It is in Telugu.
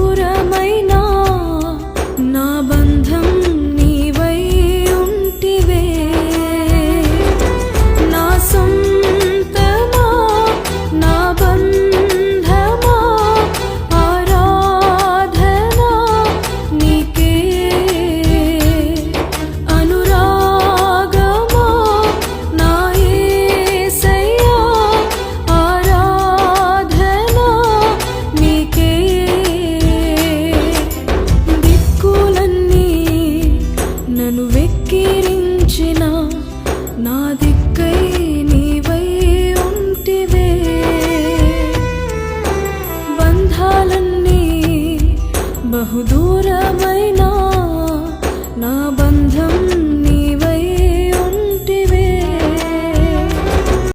దూరమైనా నా బంధం నీవై ఉంటివే. నా సొంతమా నా బంధమా ఆరాధనా నీకే. అనురాగమా నా యేసయ్యా ఆరాధనా నీకే. దిక్కులన్నీ నన్ను వెక్కిరించిన నా దిక్కై నీవై ఉంటివే. బంధాలన్నీ బహుదూరమైనా నా బంధం